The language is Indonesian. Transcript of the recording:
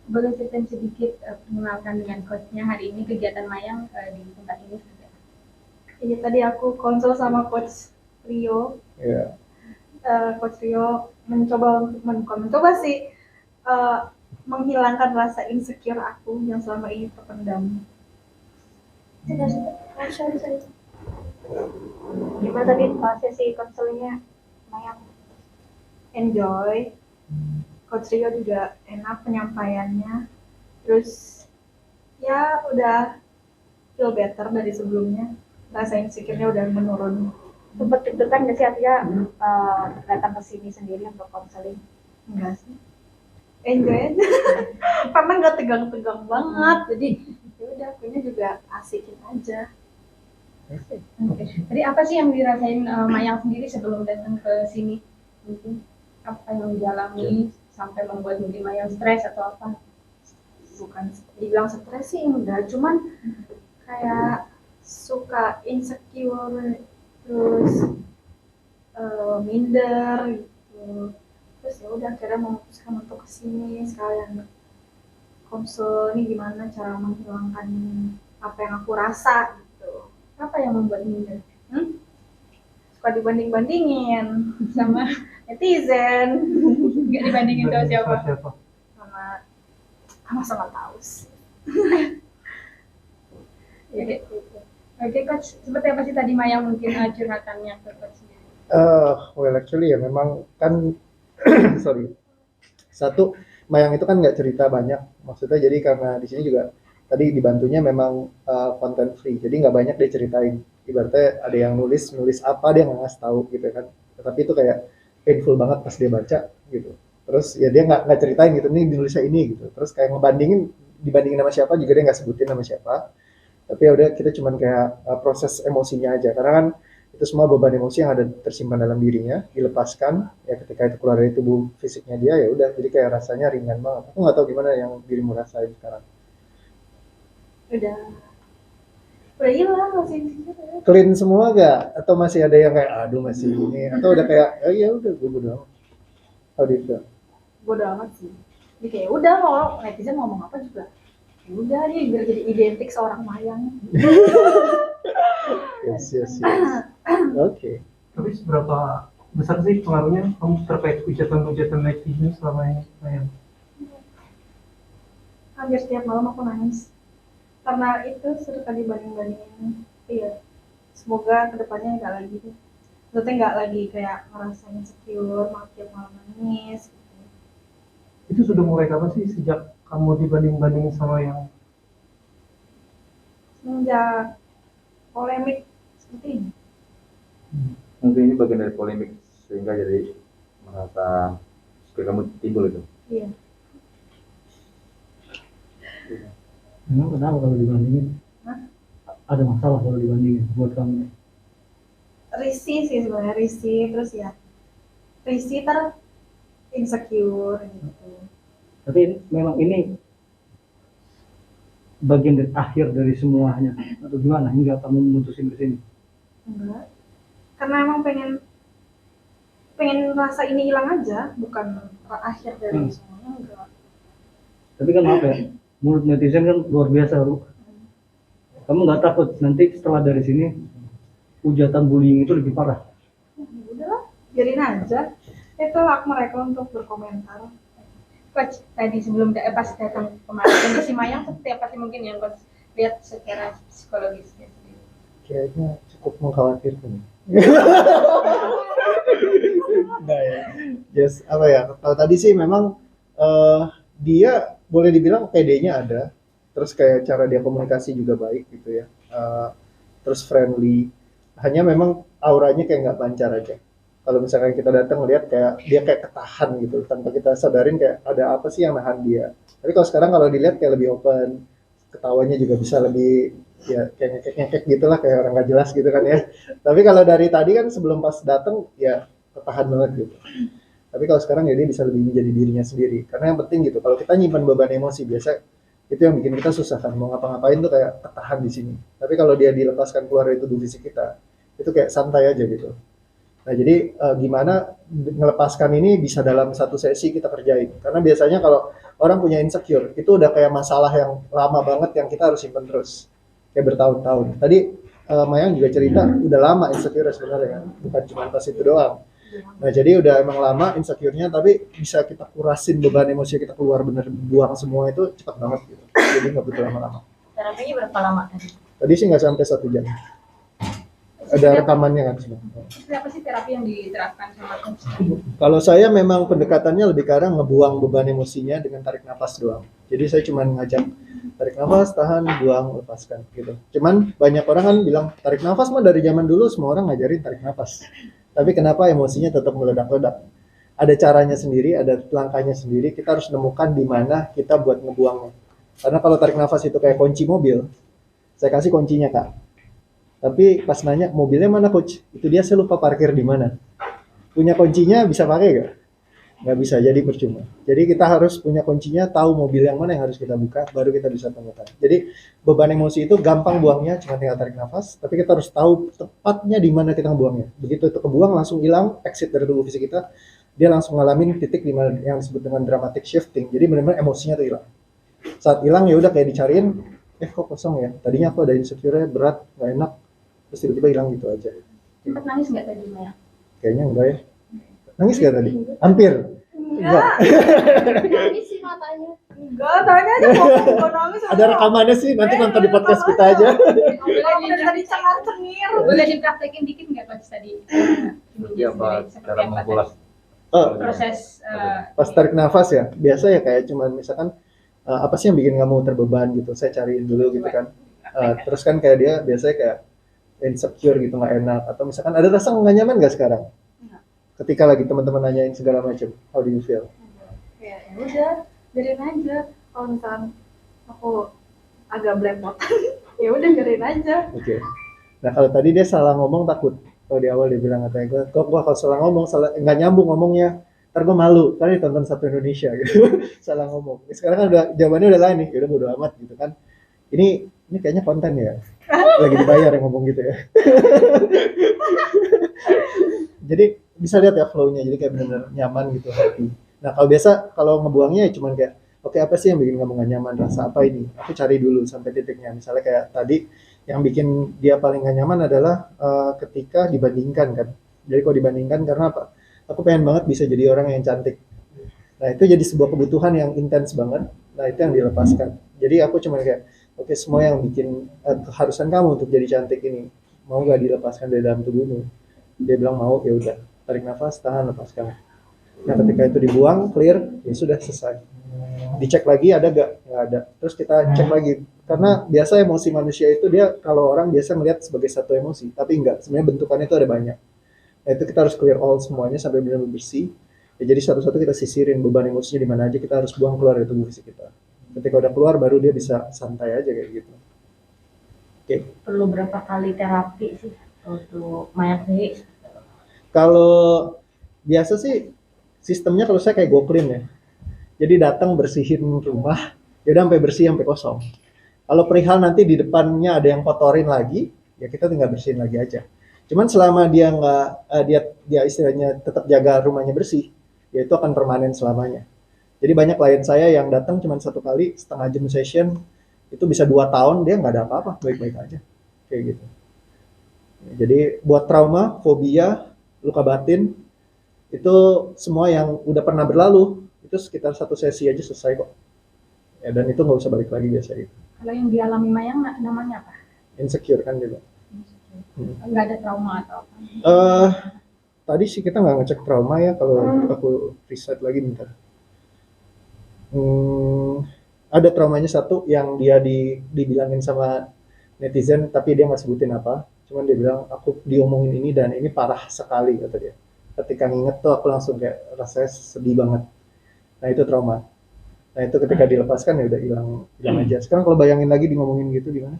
Boleh ceritain sedikit perkenalkan dengan coachnya hari ini kegiatan Mayang di tempat ini seperti apa? Ini tadi aku konsul sama coach Rio. Ya. Coach Rio mencoba untuk bukan mencoba sih, eh, menghilangkan rasa insecure aku yang selama ini terpendam. Tidak sih, sorry. Gimana tadi sesi konselingnya? Mayang enjoy. Coach Rio juga enak penyampaiannya. Terus ya udah feel better dari sebelumnya. Rasa insecure-nya udah menurun. Sempet deg-degan nggak sih Atia datang ke sini sendiri untuk konseling? Enggak sih. Enjoy aja. Karena nggak tegang-tegang banget. Jadi ya udah akunya juga asikin aja. Oke. Jadi apa sih yang dirasain Mayang sendiri sebelum datang ke sini? Mungkin apa yang dialami sampai membuat mungkin Mayang stres atau apa? Bukan dibilang stres sih enggak, cuman kayak suka insecure, terus minder gitu. Terus ya udah akhirnya memutuskan untuk kesini sekalian konsul ini gimana cara menghilangkan apa yang aku rasa gitu. Apa yang membuat minder? Suka dibanding-bandingin Sama netizen, nggak dibandingin sama siapa? sama sama tahu sih. Oke, oke coach, seperti apa sih tadi Mayang mungkin curhatannya ke coach sendiri? Well actually ya memang kan sorry. Satu, Mayang itu kan nggak cerita banyak, maksudnya jadi karena di sini juga tadi dibantunya memang konten free, jadi nggak banyak dia ceritain. Ibaratnya ada yang nulis nulis apa dia nggak ngasih tahu gitu kan. Tapi itu kayak painful banget pas dia baca gitu. Terus ya dia nggak ceritain gitu nih nulisnya ini gitu. Terus kayak ngebandingin dibandingin sama siapa juga dia nggak sebutin nama siapa. Tapi ya udah kita cuman kayak proses emosinya aja karena kan itu semua beban emosi yang ada tersimpan dalam dirinya dilepaskan ya ketika itu keluar dari tubuh fisiknya dia ya udah jadi kayak rasanya ringan banget. Aku nggak tahu gimana yang dirimu rasain sekarang. udah udah hilang masih insecure. Clean semua gak atau masih ada yang kayak aduh masih ini atau udah kayak oh ya udah gue bodo amat. Oh gitu. Bodo amat sih. Jadi kayak udah kalau netizen ngomong apa juga ya udah dia biar jadi identik seorang Mayang. Yes. Oke. Tapi seberapa besar sih pengaruhnya kamu terkait hujatan-hujatan netizen selama ini? Kayak Hampir setiap malam aku nangis karena itu suka dibanding-bandingin. Iya, semoga kedepannya nggak lagi deh. Maksudnya nggak lagi kayak ngerasa insecure, malah tiap malam nangis gitu. itu sudah mulai kapan sih sejak kamu dibanding-bandingin sama yang Semenjak polemik seperti ini. Mungkin ini bagian dari polemik sehingga jadi merasa skill kamu timbul itu. Iya. Memang kenapa kalau dibandingin? Hah? Ada masalah kalau dibandingin buat kamu? Risih sih sebenarnya, risih terus ya risih insecure gitu. Tapi memang ini bagian dari akhir dari semuanya atau gimana hingga kamu memutusin ke sini? Enggak, karena emang pengen pengen rasa ini hilang aja, bukan akhir dari semuanya. Enggak. Tapi kan maaf ya, mulut netizen kan luar biasa, Ru. Kamu nggak takut nanti setelah dari sini hujatan bullying itu lebih parah? Udahlah, biarin aja. Itu hak mereka untuk berkomentar. Coach tadi sebelum pas datang kemarin kondisi Mayang seperti apa sih mungkin yang coach lihat secara psikologisnya sendiri? Kayaknya cukup mengkhawatirkan. Nah ya, just apa ya? Kalau tadi sih memang dia boleh dibilang PD-nya ada, terus kayak cara dia komunikasi juga baik gitu ya, terus friendly. Hanya memang auranya kayak nggak lancar aja. Kalau misalkan kita datang lihat kayak dia kayak ketahan gitu, tanpa kita sadarin kayak ada apa sih yang nahan dia. Tapi kalau sekarang kalau dilihat kayak lebih open, ketawanya juga bisa lebih ya kayak ngekek-ngekek gitulah kayak orang nggak jelas gitu kan ya. Tapi kalau dari tadi kan sebelum pas datang ya ketahan banget gitu. Tapi kalau sekarang ya dia bisa lebih menjadi dirinya sendiri. Karena yang penting gitu, kalau kita nyimpan beban emosi biasa itu yang bikin kita susah kan mau ngapa-ngapain tuh kayak ketahan di sini. Tapi kalau dia dilepaskan keluar dari tubuh fisik kita, itu kayak santai aja gitu. Nah, jadi gimana ngelepaskan ini bisa dalam satu sesi kita kerjain. Karena biasanya kalau orang punya insecure, itu udah kayak masalah yang lama banget yang kita harus simpen terus. Kayak bertahun-tahun. Tadi Mayang juga cerita, udah lama insecure sebenarnya, bukan cuma pas itu doang. Nah, jadi udah emang lama insecure-nya, tapi bisa kita kurasin beban emosi kita keluar bener, buang semua itu cepat banget gitu. Jadi nggak butuh lama-lama. Terapinya berapa lama tadi? Tadi sih nggak sampai 1 jam. Ada rekamannya kan semua. Seperti apa sih terapi yang diterapkan sama coach? Kalau saya memang pendekatannya lebih ke arah ngebuang beban emosinya dengan tarik nafas doang. Jadi saya cuma ngajak tarik nafas, tahan, buang, lepaskan gitu. Cuman banyak orang kan bilang tarik nafas mah dari zaman dulu semua orang ngajarin tarik nafas. Tapi kenapa emosinya tetap meledak-ledak? Ada caranya sendiri, ada langkahnya sendiri. Kita harus nemukan di mana kita buat ngebuangnya. Karena kalau tarik nafas itu kayak kunci mobil, saya kasih kuncinya Kak. Tapi pas nanya mobilnya mana coach? Itu dia saya lupa parkir di mana. Punya kuncinya bisa pakai gak? Nggak bisa, jadi percuma. Jadi kita harus punya kuncinya, tahu mobil yang mana yang harus kita buka, baru kita bisa temukan. Jadi beban emosi itu gampang buangnya, cuma tinggal tarik nafas. Tapi kita harus tahu tepatnya di mana kita buangnya. Begitu itu kebuang langsung hilang, exit dari tubuh fisik kita, dia langsung ngalamin titik di mana yang disebut dengan dramatic shifting. Jadi benar-benar emosinya tuh hilang. Saat hilang ya udah kayak dicariin, kok kosong ya. Tadinya aku ada insecure berat, nggak enak. Terus tiba-tiba hilang gitu aja. Sempat nangis nggak tadi Maya? Kayaknya enggak ya. Nangis gak tadi? Hampir. Enggak. Nangis sih matanya. Enggak, tanya aja kok enggak nangis. Ada rekamannya sih, nanti nonton di podcast kita aja. Aku dari tadi cengar-cengir. Boleh dipraktekin dikit nggak coach tadi? Iya, Pak, Seperti cara apa mengulas. Oh, proses pas tarik nafas ya, biasa ya kayak cuman misalkan apa sih yang bikin kamu terbeban gitu, saya cariin dulu gitu kan. Terus kan kayak dia biasanya kayak insecure gitu, nggak enak. Atau misalkan ada rasa nggak nyaman nggak sekarang? Ketika lagi teman-teman nanyain segala macam, how do you feel? Ya udah, biarin aja. Kalau misalkan aku agak belepotan, ya udah biarin aja. Oke. Nah kalau tadi dia salah ngomong takut. Kalau di awal dia bilang katanya gue kalau salah ngomong salah nggak nyambung ngomongnya, ntar gue malu. Kan ditonton satu Indonesia gitu, salah ngomong. Sekarang kan udah jawabannya udah lain nih, udah bodo amat gitu kan. Ini kayaknya konten ya, lagi dibayar yang ngomong gitu ya. Jadi bisa lihat ya flow-nya, jadi kayak benar-benar nyaman gitu, happy. Nah kalau biasa kalau ngebuangnya ya cuman kayak oke, apa sih yang bikin kamu gak nyaman, rasa apa ini? Aku cari dulu sampai titiknya. Misalnya kayak tadi yang bikin dia paling gak nyaman adalah ketika dibandingkan kan. Jadi kalau dibandingkan karena apa? Aku pengen banget bisa jadi orang yang cantik. Nah itu jadi sebuah kebutuhan yang intens banget. Nah itu yang dilepaskan. Jadi aku cuma kayak oke, semua yang bikin keharusan kamu untuk jadi cantik ini mau gak dilepaskan dari dalam tubuhmu? Dia bilang mau, ya udah, tarik nafas, tahan, lepaskan. Nah ketika itu dibuang, clear, ya sudah selesai. Dicek lagi ada gak? Nggak ada. Terus kita cek lagi. Karena biasa emosi manusia itu dia kalau orang biasa melihat sebagai satu emosi, tapi enggak. Sebenarnya bentukannya itu ada banyak. Nah itu kita harus clear all semuanya sampai benar-benar bersih. Ya, jadi satu-satu kita sisirin beban emosinya di mana aja, kita harus buang keluar dari tubuh fisik kita. Ketika udah keluar baru dia bisa santai aja kayak gitu. Oke. Perlu berapa kali terapi sih untuk Maya sendiri? Kalau biasa sih sistemnya kalau saya kayak go clean ya. Jadi datang bersihin rumah, ya udah sampai bersih sampai kosong. Kalau perihal nanti di depannya ada yang kotorin lagi, ya kita tinggal bersihin lagi aja. Cuman selama dia nggak dia istilahnya tetap jaga rumahnya bersih, ya itu akan permanen selamanya. Jadi banyak klien saya yang datang cuma 1 kali setengah jam session, itu bisa 2 tahun dia nggak ada apa-apa, baik-baik aja, kayak gitu. Jadi buat trauma, fobia, luka batin, itu semua yang udah pernah berlalu, itu sekitar 1 sesi aja selesai kok. Ya, dan itu nggak usah balik lagi biasa itu. kalau yang dialami Mayang namanya apa? Insecure kan juga. Nggak ada trauma atau apa? Tadi sih kita nggak ngecek trauma ya, kalau aku riset lagi bentar. Ada traumanya satu yang dia dibilangin sama netizen, tapi dia nggak sebutin apa. Cuman dia bilang aku diomongin ini dan ini parah sekali kata dia. Ketika nginget tuh aku langsung kayak rasanya sedih banget. Nah itu trauma. Nah itu ketika dilepaskan ya udah hilang aja. Sekarang kalau bayangin lagi di ngomongin gitu gimana?